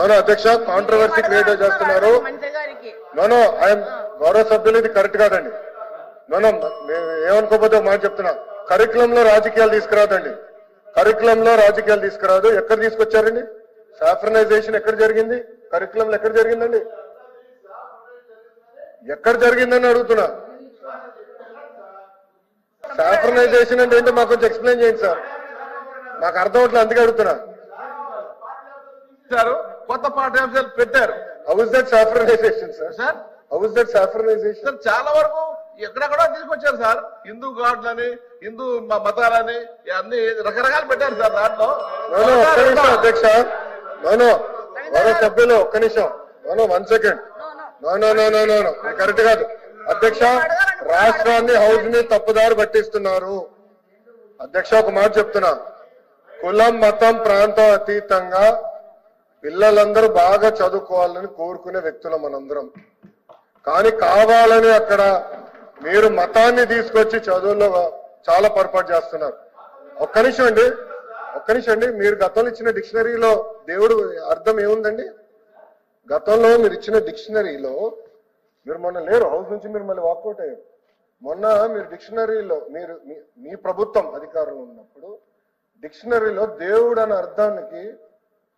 No అధ్యక్ష controversy create చేస్తున్నారు. No I'm గౌరవ సభ్యులు ఇది కరెక్ట్ కాదండి. నో ఏమనుకోకపోతే మాట చెప్తున్నా, కరికులంలో రాజకీయాలు తీసుకురాదండి. కరికులంలో రాజకీయాలు తీసుకురాదు. ఎక్కడ తీసుకొచ్చారండి? సాఫ్రనైజేషన్ ఎక్కడ జరిగింది? కరికులంలో ఎక్కడ జరిగిందండి? ఎక్కడ జరిగిందని అడుగుతున్నా. సాఫ్రనైజేషన్ అంటే ఏంటో మాకు కొంచెం ఎక్స్ప్లెయిన్ చేయండి సార్, మాకు అర్థం అవట్లేదు, అందుకే అడుగుతున్నా. కొత్త పాఠ్యాంశాలు పెట్టారు. How is that saffronisation sir? How is that saffronisation? చాలా వరకు ఎక్కడెక్కడో తీసుకొచ్చారు సార్. హిందూ గాడ్లని, హిందూ మతాలని అన్ని రకరకాలు పెట్టారు సార్ దాంట్లో. ఒక్క నిమిషం అధ్యక్ష, గౌరవ సభ్యులు ఒక్క నిమిషం. 1 సెకండ్. కరెక్ట్ కాదు అధ్యక్ష. రాష్ట్రాన్ని హౌస్ ని తప్పుదారి పట్టిస్తున్నారు అధ్యక్ష. ఒక మాట చెప్తున్నా, కులం మతం ప్రాంతం అతీతంగా పిల్లలందరూ బాగా చదువుకోవాలని కోరుకునే వ్యక్తులు మనందరం. కానీ కావాలని అక్కడ మీరు మతాన్ని తీసుకొచ్చి చదువుల్లో చాలా పొరపాటు చేస్తున్నారు. ఒక్క నిమిషం అండి, మీరు గతంలో ఇచ్చిన డిక్షనరీలో దేవుడు అర్థం ఏముందండి? గతంలో మీరు ఇచ్చిన డిక్షనరీలో మీరు మొన్న లేరు, హౌస్ నుంచి మీరు మళ్ళీ వాకౌట్ అయ్యారు. మొన్న మీరు డిక్షనరీలో మీ ప్రభుత్వం అధికారంలో ఉన్నప్పుడు డిక్షనరీలో దేవుడు అనే అర్థానికి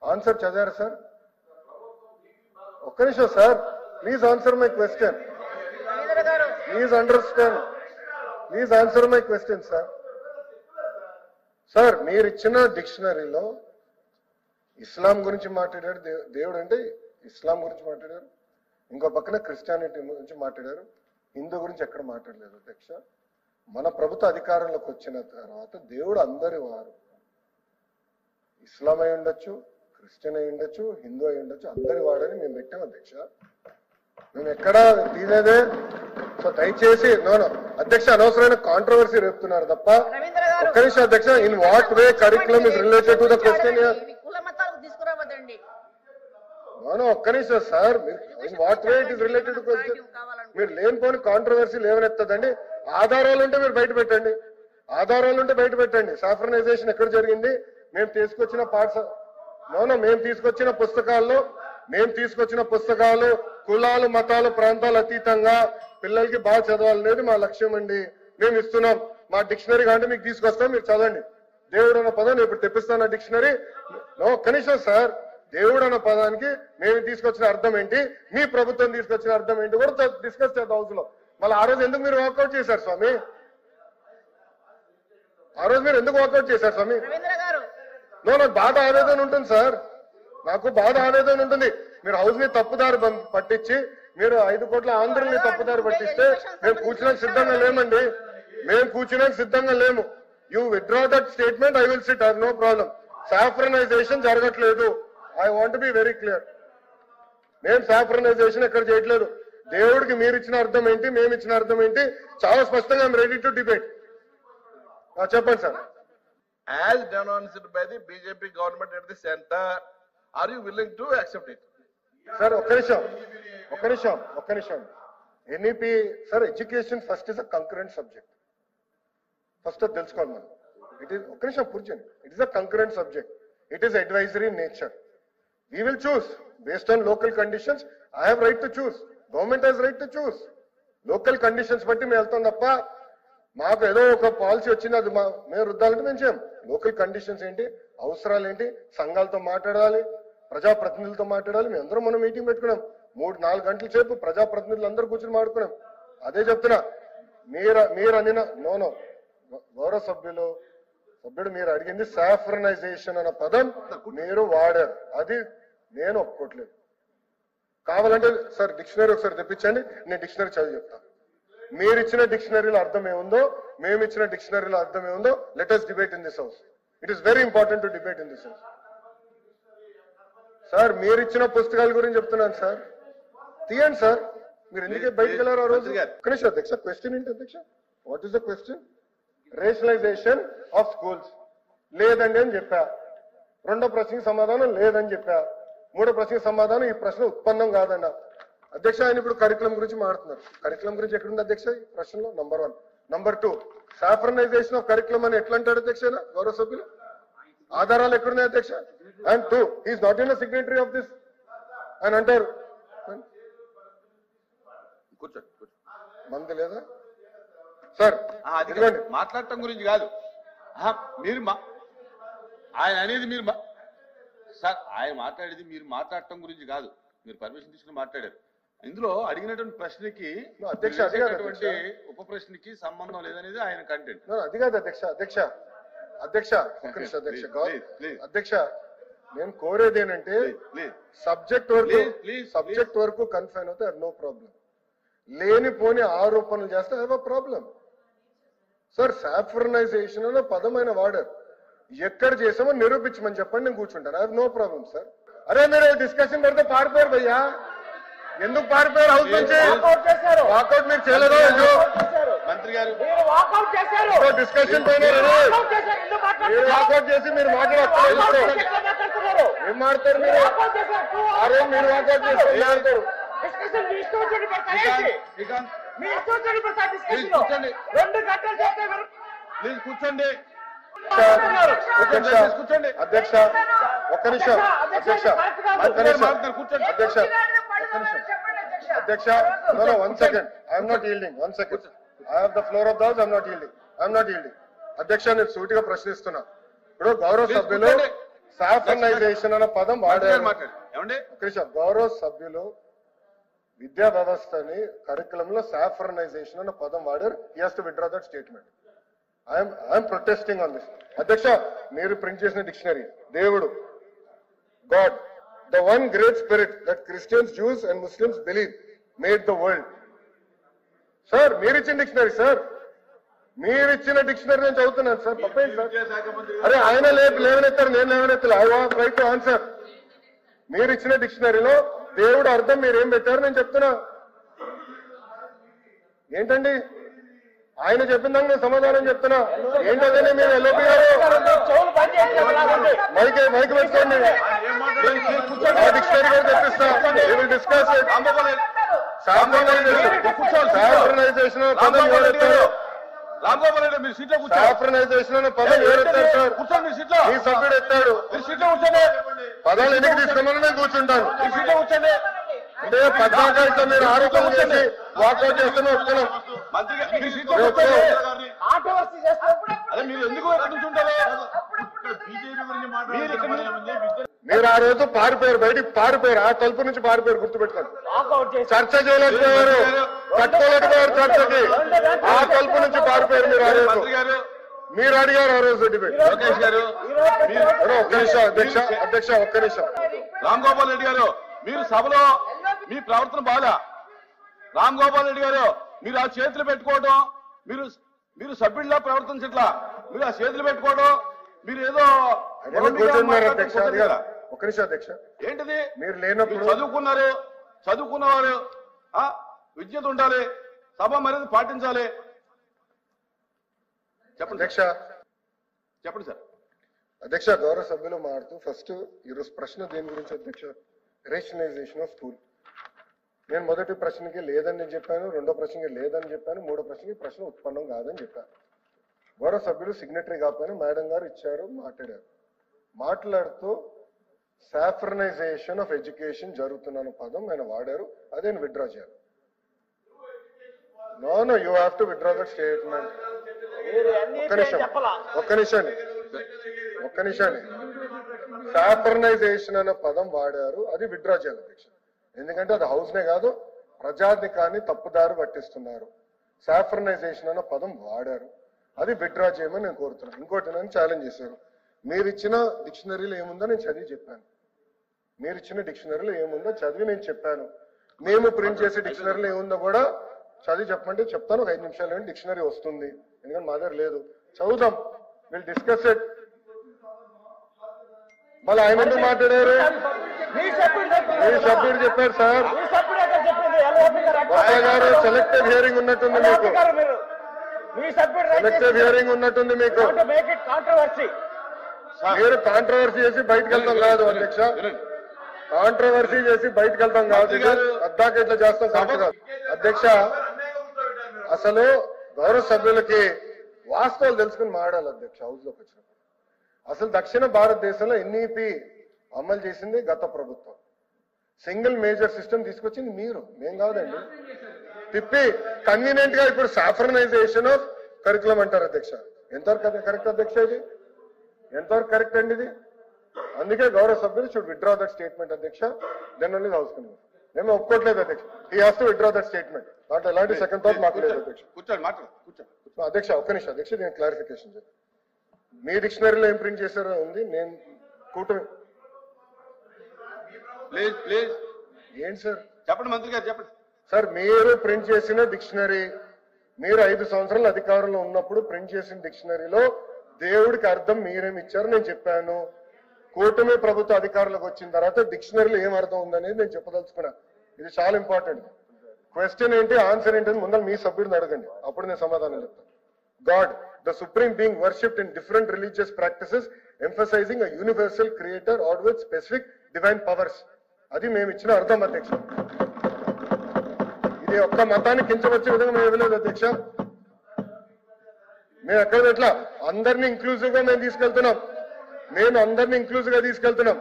ఆన్సర్ చదివారు సార్? ఒక్క నిమిషం sir, please answer my question. Please understand, please answer my question sir. Sir మీరు ఇచ్చిన డిక్షనరీలో ఇస్లాం గురించి మాట్లాడారు, దేవుడు అంటే ఇస్లాం గురించి మాట్లాడారు, ఇంకో పక్కన క్రిస్టియానిటీ గురించి మాట్లాడారు, హిందూ గురించి ఎక్కడ మాట్లాడలేదు అధ్యక్ష. మన ప్రభుత్వ అధికారంలోకి వచ్చిన తర్వాత దేవుడు అందరి వారు, ఇస్లాం అయి ఉండొచ్చు, క్రిస్టియన్ అయి ఉండొచ్చు, హిందూ అయి ఉండొచ్చు, అందరి వాడని మేము పెట్టాం అధ్యక్ష. మేము ఎక్కడా తీనేదే. సో దయచేసి అధ్యక్ష అనవసరమైన కాంట్రవర్సీ రేపుతున్నారు తప్ప. ఒక్క నిమిషం అధ్యక్ష, in what way curriculum is related to the question? ఒక్క నిమిషం sir, in what way it is related to question? మీరు లేనిపోని కాంట్రవర్సీ లేవనెత్తదండి. ఆధారాలు ఉంటే మీరు బయట పెట్టండి, ఆధారాలు ఉంటే బయట పెట్టండి. సాఫ్రనైజేషన్ ఎక్కడ జరిగింది? మేము తీసుకొచ్చిన మేము తీసుకొచ్చిన పుస్తకాలు కులాలు మతాలు ప్రాంతాలు అతీతంగా పిల్లలకి బాగా చదవాలనేది మా లక్ష్యం అండి. మేము ఇస్తున్నాం. మా డిక్షనరీ కాబట్టి మీకు తీసుకొస్తాం, మీరు చదవండి. దేవుడు అన్న పదం నేను ఇప్పుడు తెప్పిస్తాను డిక్షనరీ. కనీసం సార్, దేవుడు అన్న పదానికి మేము తీసుకొచ్చిన అర్థం ఏంటి, మీ ప్రభుత్వం తీసుకొచ్చిన అర్థం ఏంటి కూడా డిస్కస్ చేద్దాం హౌస్ లో. మళ్ళీ ఆ రోజు ఎందుకు మీరు వాకౌట్ చేశారు స్వామి? ఆ రోజు మీరు ఎందుకు వాకౌట్ చేశారు స్వామి? నాకు బాధ ఆవేదన ఉంటుంది సార్, నాకు బాధ ఆవేదన ఉంటుంది. మీరు హౌస్ ని తప్పుదారి పట్టించి మీరు 5 కోట్ల ఆంధ్రుల్ని తప్పుదారి పట్టిస్తే మేము కూర్చున్నాక సిద్ధంగా లేమండి, మేము కూర్చున్నాక సిద్ధంగా లేము. You withdraw that statement, I will sit, I have no problem. Saffronization జరగట్లేదు. I want be very clear. మేము సాఫ్రనైజేషన్ ఎక్కడ చేయట్లేదు. దేవుడికి మీరు ఇచ్చిన అర్థం ఏంటి, మేము ఇచ్చిన అర్థం ఏంటి చాలా స్పష్టంగా ఐఎమ్ రెడీ టు డిబేట్. చెప్పండి sir. As denounced by the BJP government at the center, are you willing to accept it? Sir ఒక్క నిమిషం. NEP sir, education first is a concurrent subject. First అది తెలుసుకోవాలి మనం. ఇట్ ఈస్ ఒక్క నిమిషం కూర్చోండి. It is a concurrent subject. It is advisory in nature. We will choose based on local conditions. I have right to choose. Government has right to choose. Local conditions బట్టి మేము వెళ్తాం తప్ప మాకు ఏదో ఒక పాలసీ వచ్చింది అది మేము రుద్దాలంటే మేము చేయం. లోకల్ కండిషన్స్ ఏంటి, అవసరాలు ఏంటి, సంఘాలతో మాట్లాడాలి, ప్రజాప్రతినిధులతో మాట్లాడాలి. మేము అందరం మనం మీటింగ్ పెట్టుకున్నాం. 3-4 గంటల సేపు ప్రజాప్రతినిధులు అందరూ కూర్చొని మాట్లాడుకున్నాం. అదే చెప్తున్నా, మీరు అనిన గౌరవ సభ్యుడు మీరు అడిగింది సాఫ్రనైజేషన్ అన్న పదం మీరు వాడారు, అది నేను ఒప్పుకోవట్లేదు. కావాలంటే సార్ డిక్షనరీ ఒకసారి తెప్పించండి, నేను డిక్షనరీ చదివి చెప్తాను. మీరు ఇచ్చిన డిక్షనరీలో అర్థం ఏముందో, మేము ఇచ్చిన డిక్షనరీలో అర్థం ఏముందో, let us debate in this house. It is very important to debate in this house. Sir మీరు ఇచ్చిన పుస్తకాల గురించి చెప్తున్నాను సార్, తీయండి సార్. మీరు ఎందుకే బయటకు వెళ్ళారు ఆ రోజు? కనీసం అధ్యక్ష క్వశ్చన్ ఏంటి అధ్యక్ష? What is the question? Rationalisation of schools లేదండి అని చెప్పా. రెండో ప్రశ్నకి సమాధానం లేదని చెప్పా. మూడో ప్రశ్నకి సమాధానం ఈ ప్రశ్న ఉత్పన్నం కాదన్న. అధ్యక్ష ఆయన ఇప్పుడు కరికులం గురించి మాట్లాడుతున్నారు. కరికులం గురించి ఎక్కడుంది అధ్యక్ష ఈ ప్రశ్నలో? Number 1. Number 2, saffronisation of curriculum అని ఎట్లా అంటాడు అధ్యక్ష గౌరవ సభ్యులు? ఆధారాలు ఎక్కడున్నాయి అధ్యక్ష? And 2, is not in signatory of this ఆయన అంటారు కూర్చోండి మంది లేదా సార్ అది మాట్లాడటం గురించి కాదు మీరు ఆయన అనేది మీరు సార్ ఆయన మాట్లాడేది మీరు మాట్లాడటం గురించి కాదు. మీరు పర్మిషన్ తీసుకుని మాట్లాడారు. ఇందులో అడిగినటువంటి ప్రశ్నకి అధ్యక్ష ఉప ప్రశ్నకి సంబంధం లేదనేది ఆయన కంటెంట్. అది కాదు అధ్యక్ష నేను కోరేది ఏంటంటే సబ్జెక్ట్ వరకు కన్ఫైన్ అవుతే నో ప్రాబ్లం. లేనిపోని ఆరోపణలు చేస్తే have a problem. Sir saffronisation అనే పదమైన వాడారు. ఎక్కడ చేసామో నిరూపించమని చెప్పండి, నేను కూర్చుంటాను. I have no problem sir. అరే మీరు డిస్కషన్ పెడితే పారిపోయారు భయ్యా, ఎందుకు పారిపోయారు? హౌస్ నుంచి వాకౌట్ మీరు చేయలేరు. మంత్రి గారు డిస్కషన్ పైన వాకౌట్ చేసి మీరు మాట్లాడతారు. ఏం మాట్లాడతారు మీరు? అరే మీరు వాకౌట్ చేసి మాట్లాడతారు. కూర్చోండి అధ్యక్ష ఒక్క నిమిషం అధ్యక్ష one second. I'm not yielding. One second. I have the floor of the house. I'm not yielding. అధ్యక్ష నేను సూటిగా ప్రశ్నిస్తున్నా. ఇప్పుడు గౌరవ సభ్యులు సాఫ్రనైజేషన్ అన్న పదం వాడారు. ఒక్క నిమిషం. గౌరవ సభ్యులు విద్యా వ్యవస్థని కరికులం లో సాఫ్రనైజేషన్ అన్న పదం వాడారు. He has to withdraw that statement. I'm protesting on this. అధ్యక్ష మీరు ప్రింట్ చేసిన డిక్షనరీ దేవుడు God the one great spirit that Christians, juice and Muslims believe made the world. Sir మీరు ఇచ్చిన డిక్షనరీ సార్, మీరు ఇచ్చిన డిక్షనరీ నేను చదువుతున్నాను సార్. తప్పేంటి సార్? అరే ఆయన లేవనెత్తారు, నేను లేవనెత్తారు. I want right to answer. మీరు ఇచ్చిన డిక్షనరీలో దేవుడు అర్థం మీరేం పెట్టారు నేను చెప్తున్నా. ఏంటండి ఆయన చెప్పిన దానికి నేను సమాధానం చెప్తున్నా. ఏంటంటే మీరు ఎల్ఓపి గారు మైక్ పెట్టుకోండి. డిక్షనరీ కూడా తెప్పిస్తా. డిస్కస్ సాఫ్రనైజేషన్ పదం ఎవరెత్తారు? రాంగోపాల్ రెడ్డి మీరు సీట్లో సాఫ్రనైజేషన్ అనే పదం ఎవరెత్తారు సార్? కూర్చోండి మీ సీట్లో. మీ సభ్యుడు ఎత్తాడు. మీరు సీట్లో కూర్చోండి. పదాలు ఎన్నిక తీసుకోమని నేను కూర్చుంటాను. మీ సీట్లో కూర్చోండి. అంటే పద్దాక మీరు ఆరోపణ చేసి వాకౌట్ చేస్తున్నా ఒప్పుకున్నాం. మంత్రి గారు మీరు సీట్లో కూర్చోండి. అదే మీరు ఎందుకు కూర్చుంటారు? మీరు ఆ రోజు పారిపోయారు, బయటికి పారిపోయారు. ఆ తలుపు నుంచి పారిపోయారు, గుర్తుపెట్టుకోండి. చర్చ చేయలేకపోయారు, కట్టుకోలేకపోయారు చర్చకి. ఆ తలుపు నుంచి పారిపోయారు మీరు ఆ రోజు. మీరు అడిగారు ఆ రోజు డిబేట్. లోకేష్ గారు ఒక్క నిమిషం అధ్యక్ష ఒక్క నిమిషం. రామ్ గోపాల్ రెడ్డి గారు మీరు సభలో మీ ప్రవర్తన బాగా. రామ్ గోపాల్ రెడ్డి గారు మీరు ఆ చేతులు పెట్టుకోవడం, మీరు సభ్యుల్లా ప్రవర్తించట్లా. మీరు ఆ చేతులు పెట్టుకోవడం, మీరు ఏదో అధ్యక్ష. ఒక్క నిమిషం అధ్యక్ష. ఏంటిది? మీరు లేనప్పుడు చదువుకున్నవారు విద్యత ఉండాలి, సభ మర్యాద పాటించాలి. చెప్పండి అధ్యక్ష. చెప్పండి సార్. అధ్యక్ష గౌరవ సభ్యులు మాట్లాడుతూ ఫస్ట్ ఈరోజు ప్రశ్న దేని గురించి అధ్యక్ష? Rationalisation of school. నేను మొదటి ప్రశ్నకి లేదని చెప్పాను, రెండో ప్రశ్నకి లేదని చెప్పాను, మూడో ప్రశ్నకి ప్రశ్న ఉత్పన్నం కాదని చెప్పాను. గౌరవ సభ్యులు సిగ్నటరీ కాకపోయినా మేడం గారు ఇచ్చారు, మాట్లాడుతూ సాఫ్రనైజేషన్ ఆఫ్ ఎడ్యుకేషన్ జరుగుతున్న పదం ఆయన వాడారు. అదే విత్డ్రా చేయాలి. No you have to withdraw that statement. ఒక్క నిమిషాన్ని సాఫ్రనైజేషన్ అనే పదం వాడారు, అది విత్డ్రా చేయాలి అధ్యక్ష. ఎందుకంటే అది హౌస్ నే కాదు, ప్రజాధికాన్ని తప్పుదారి పట్టిస్తున్నారు. సాఫ్రనైజేషన్ అన్న పదం వాడారు, అది విత్డ్రా చేయమని నేను కోరుతున్నాను. ఇంకోటి నన్ను ఛాలెంజ్ చేశారు. మీరు ఇచ్చిన డిక్షనరీలో ఏముందో నేను చదివి చెప్పాను. మీరు ఇచ్చిన డిక్షనరీలో ఏముందో చదివి నేను చెప్పాను. మేము ప్రింట్ చేసే డిక్షనరీలో ఏముందో కూడా చదివి చెప్పమంటే చెప్తాను. ఒక 5 నిమిషాలు డిక్షనరీ వస్తుంది, ఎందుకంటే మా దగ్గర లేదు. చదువుదాం, విల్ డిస్కస్ ఇట్. మళ్ళీ ఆయన ఎందుకు మాట్లాడారు? మీ సభ్యుడు చెప్పారు సార్. గారు సెలెక్టివ్ హియరింగ్ ఉన్నట్టుంది మీకు. సెలెక్టివ్ హియరింగ్ ఉన్నట్టుంది మీకు. మీరు కాంట్రవర్సీ చేసి బయటకు వెళ్తాం కాదు అధ్యక్ష. కాంట్రవర్సీ చేసి బయటకు వెళ్తాం కాదు. అద్దాక ఇట్లా చేస్తాం కరెక్ట్ కాదు అధ్యక్ష. అసలు గౌరవ సభ్యులకి వాస్తవాలు తెలుసుకుని మాట్లాడాలి అధ్యక్ష. హౌస్ లోకి వచ్చినప్పుడు అసలు దక్షిణ భారతదేశంలో ఎన్ఈపి అమలు చేసింది గత ప్రభుత్వం. సింగిల్ మేజర్ సిస్టమ్ తీసుకొచ్చింది మీరు, మేం కాదండి. తిప్పి కన్వీనియంట్ గా ఇప్పుడు సాఫ్రనైజేషన్ ఆఫ్ కరికులం అంటారు అధ్యక్ష. ఎంతవరకు కరెక్ట్ అధ్యక్ష? ఇది ఎంతవరకు కరెక్ట్ అండి ఇది? అందుకే గౌరవ సభ్యులు షుడ్ విత్డ్రా దట్ స్టేట్మెంట్ అధ్యక్ష. Then only house can move. మేము ఒప్పుకోవట్లేదు అధ్యక్ష. He has to withdraw that statement. దాంట్లో ఎలాంటి సెకండ్ థాట్ మాకు లేదు అధ్యక్ష. కూర్చోండి, మాట్లాడు, కూర్చోండి. అధ్యక్ష ఒక్క నిమిషం అధ్యక్ష, నేను క్లారిఫికేషన్ చెప్తాను. మీ డిక్షనరీలో ఏం ప్రింట్ చేశారో ఉంది, నేను కూటమి. ప్లీజ్ ప్లీజ్ ఏంటి సార్? చెప్పండి మంత్రి గారు, చెప్పండి సార్. మీరు ప్రింట్ చేసిన డిక్షనరీ, మీరు 5 సంవత్సరాల అధికారంలో ఉన్నప్పుడు ప్రింట్ చేసిన డిక్షనరీలో దేవుడికి అర్థం మీరేమి ఇచ్చారు నేను చెప్పాను. కూటమి ప్రభుత్వ అధికారులకు వచ్చిన తర్వాత డిక్షనరీలో ఏం అర్థం ఉందనేది నేను చెప్పదలుచుకున్నా. ఇది చాలా ఇంపార్టెంట్. క్వశ్చన్ ఏంటి, ఆన్సర్ ఏంటి అని ముందర మీ సభ్యుడిని అడగండి, అప్పుడు నేను సమాధానం చెప్తాను. God the supreme being worshipped in different religious practices emphasising a universal creator are with specific divine powers. అది మేము ఇచ్చిన అర్థం అధ్యక్ష. ఇది ఒక్క మతాన్ని కించవచ్చే విధంగా మేము ఇవ్వలేదు అధ్యక్ష. మేము ఎక్కడ ఎట్లా అందరినీ ఇంక్లూజివ్ గా మేము తీసుకెళ్తున్నాం. మేము అందరినీ ఇంక్లూజివ్ గా తీసుకెళ్తున్నాం.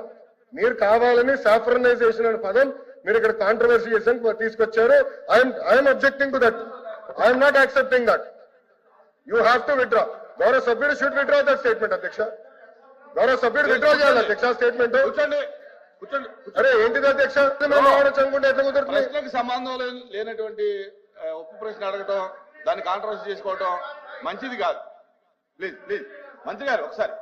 మీరు కావాలని సాఫ్రనైజేషన్ అనే పదం మీరు ఇక్కడ కాంట్రవర్సీ చేసి తీసుకొచ్చారు. I'm objecting to that. I'm not accepting that. You have to withdraw. గౌరవ సభ్యుడు షుడ్ విత్డ్రా దట్ స్టేట్మెంట్ అధ్యక్ష. గౌరవ సభ్యుడు విత్డ్రా చేయాలి అధ్యక్ష స్టేట్మెంట్. కూర్చోండి, కూర్చోండి. అరే ఏంటిది అధ్యక్ష? మేము చనుకుంటే ఎట్లా కుదురుతుంది? ప్రశ్నకు సంబంధం లేనటువంటి ఒప్పు ప్రశ్న అడగటం, దాన్ని కాంట్రవర్సీ చేసుకోవటం మంచిది కాదు. ప్లీజ్ ప్లీజ్ మంత్రి గారు ఒకసారి